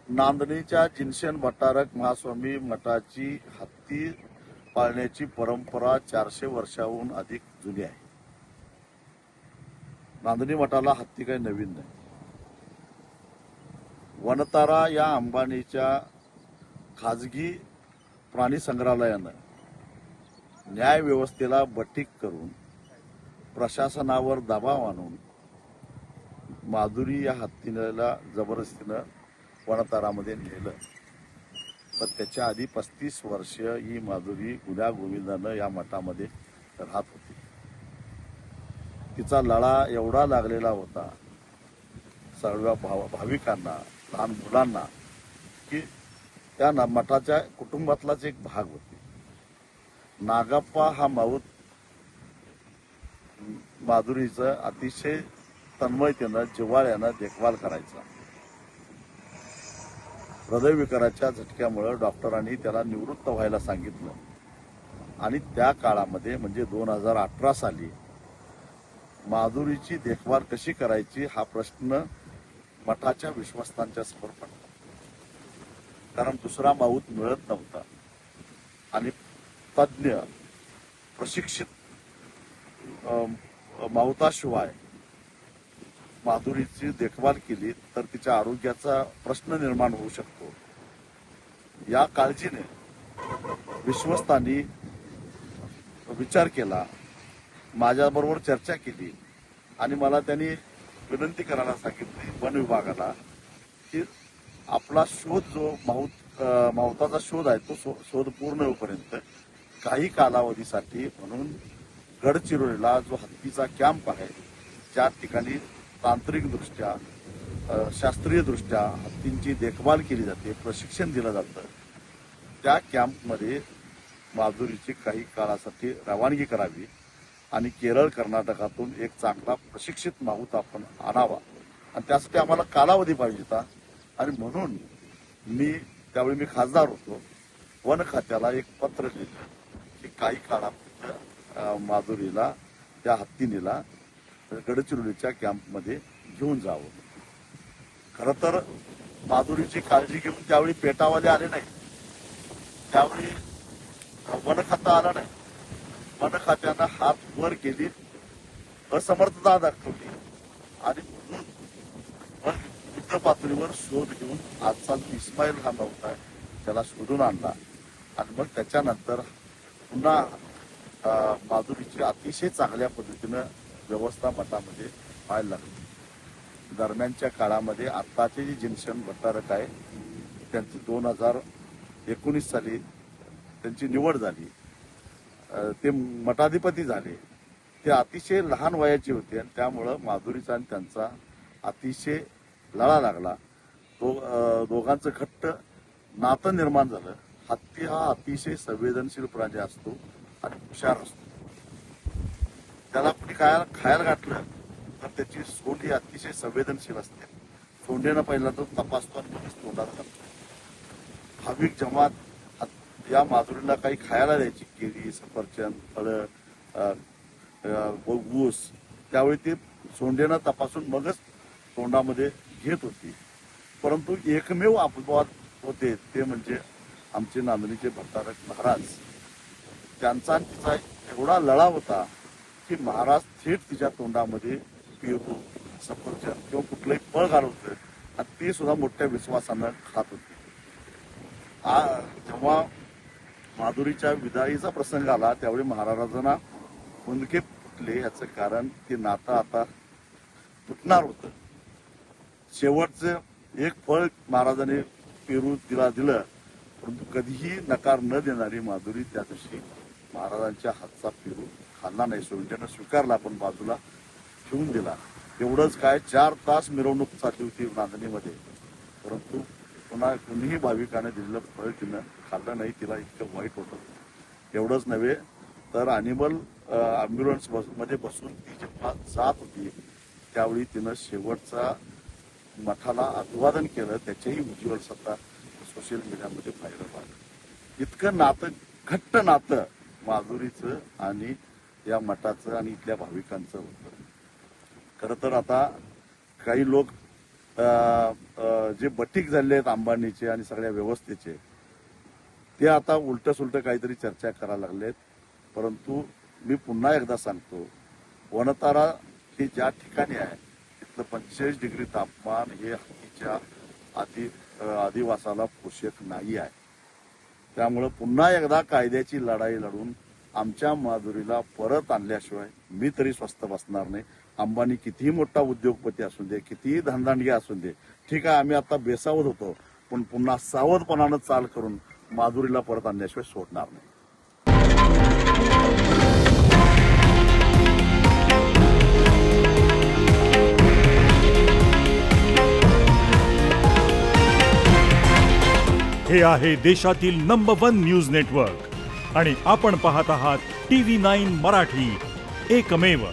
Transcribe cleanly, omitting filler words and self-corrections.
नांदणीच्या जिनशन भट्टारक महास्वामी मठाची हत्ती पाळण्याची परंपरा 400 वर्षाहून अधिक जुनी आहे. नांदणी मठाला हत्ती काही नवीन नाही. वनतारा या अंबानीच्या खाजगी प्राणी संग्रहालयानं न्याय व्यवस्थेला बटीक करून प्रशासनावर दबाव आणून माधुरी या हत्तीला जबरदस्तीनं वनतारामध्ये नेलं. पण त्याच्या आधी 35 वर्ष ही माधुरी गुण्यागोविंदानं या मठामध्ये राहत होती. तिचा लळा एवढा लागलेला होता सर्व भाविकांना, लहान मुलांना, की त्या मठाच्या कुटुंबातलाच एक भाग होती. नागप्पा हा माऊत माधुरीचं अतिशय तन्मयतेनं जिव्हाळ्यानं देखभाल करायचा. हृदयविकाराच्या झटक्यामुळे डॉक्टरांनी त्याला निवृत्त व्हायला सांगितलं आणि त्या काळामध्ये म्हणजे 2018 साली माधुरीची देखभाल कशी करायची हा प्रश्न मठाच्या विश्वस्तांच्या समोर पडला. कारण दुसरा माऊत मिळत नव्हता आणि तज्ज्ञ प्रशिक्षित माऊताशिवाय माधुरीची देखभाल केली तर तिच्या आरोग्याचा प्रश्न निर्माण होऊ शकतो. या काळजीने विश्वस्तांनी विचार केला, माझ्याबरोबर चर्चा केली आणि मला त्यांनी विनंती करायला सांगितली वन विभागाला की आपला शोध जो माऊताचा शोध आहे तो शोध पूर्ण होईपर्यंत काही कालावधीसाठी म्हणून गडचिरोलीला जो हत्तीचा कॅम्प आहे ज्या ठिकाणी तांत्रिकदृष्ट्या शास्त्रीयदृष्ट्या हत्तींची देखभाल केली जाते, प्रशिक्षण दिलं जातं, त्या कॅम्पमध्ये माधुरीची काही काळासाठी रवानगी करावी आणि केरळ कर्नाटकातून एक चांगला प्रशिक्षित माऊत आपण आणावा आणि त्यासाठी आम्हाला कालावधी पाहिजे होता. आणि म्हणून त्यावेळी मी खासदार होतो, वन खात्याला एक पत्र लिहिलं की काही काळापर्यंत माधुरीला त्या हत्तीनीला गडचिरोलीच्या कॅम्पमध्ये घेऊन जावं. खरं तर माधुरीची काळजी घेऊन त्यावेळी पेटावाले आले नाही, त्यावेळी वन खातं आलं नाही. वन खात्यानं हात वर केली, असमर्थता दाखवली आणि म्हणून युद्ध पातळीवर शोध घेऊन आजचा इस्माईल हा नव्हता त्याला शोधून आणला आणि मग त्याच्यानंतर पुन्हा माधुरीची अतिशय चांगल्या पद्धतीनं व्यवस्था मठामध्ये व्हायला लागली. दरम्यानच्या काळामध्ये आत्ताचे जे जिनशन भट्टारक आहे त्यांची 2019 साली त्यांची निवड झाली, ते मठाधिपती झाले. ते अतिशय लहान वयाचे होते आणि त्यामुळं माधुरीचा आणि त्यांचा अतिशय लळा लागला. दोघांचं घट्ट नातं निर्माण झालं. हत्ती हा अतिशय संवेदनशील प्राणी असतो आणि हुशार असतो. त्याला कुणी खायला घातलं तर त्याची सोंड ही अतिशय संवेदनशील असते. सोंडेनं पहिला तो तपासतो आणि मगच तोंडात घालतो. भाविक जमात या माधुरीला काही खायला द्यायची, केळी, सफरचंद, फळं, ऊस, त्यावेळी ते सोंडेनं तपासून मगच तोंडामध्ये घेत होती. परंतु एकमेव अपवाद होते ते म्हणजे आमचे नांदणीचे भट्टारक महाराज. त्यांचा तिचा एवढा लळा होता की महाराज थेट तिच्या तोंडामध्ये पेरू, सफरचंद किंवा कुठलंही फळ घालवतं आणि ते सुद्धा मोठ्या विश्वासानं खात होते. जेव्हा माधुरीच्या विदाईचा प्रसंग आला त्यावेळी महाराजांना मुंदके फुटले. याचं कारण ते नातं आता तुटणार होतं. शेवटचं एक फळ महाराजांनी पेरू दिलं परंतु कधीही नकार न देणारी माधुरी त्या दिवशी महाराजांच्या हातचा पेरू खाल्ला नाही. सोंडेनं स्वीकारला पण बाजूला ठेवून दिला. एवढंच काय 4 तास मिरवणूक चालली होती नांदणीमध्ये, परंतु पुन्हा कुणीही भाविकाने दिलेलं फळ तिनं खाल्लं नाही. तिला इतकं वाईट होतं. एवढंच नव्हे तर अॅनिमल अँब्युलन्स मध्ये बसून ती जेव्हा जात होती त्यावेळी तिनं शेवटचा मठाला अभिवादन केलं. त्याच्याही उज्ज्वल सत्ता सोशल मीडियामध्ये व्हायरल झालं. इतकं नातं, घट्ट नातं माधुरीचं आणि या मठाचं आणि इथल्या भाविकांचं होतं. खरं तर आता काही लोक जे बटीक झाले आहेत अंबानीचे आणि सगळ्या व्यवस्थेचे, ते आता उलट सुलट काहीतरी चर्चा करायला लागलेत. परंतु मी पुन्हा एकदा सांगतो, वनतारा हे ज्या ठिकाणी आहे तिथलं 45 डिग्री तापमान हे हत्तीच्या अधिवासाला पोषक नाही आहे. त्यामुळे पुन्हा एकदा कायद्याची लढाई लढून आमच्या माधुरीला परत आणल्याशिवाय मी तरी स्वस्थ बसणार नाही. अंबानी कितीही मोठा उद्योगपती असू दे, कितीही धनदांडगी असू दे, ठीक आहे, आम्ही आता बेसावध होतो, पण पुन्हा सावधपणानं चाल करून माधुरीला परत आणल्याशिवाय सोडणार नाही. हे आहे देशातील नंबर 1 न्यूज नेटवर्क आणि आपण पाहत आहात TV9 मराठी, एकमेव.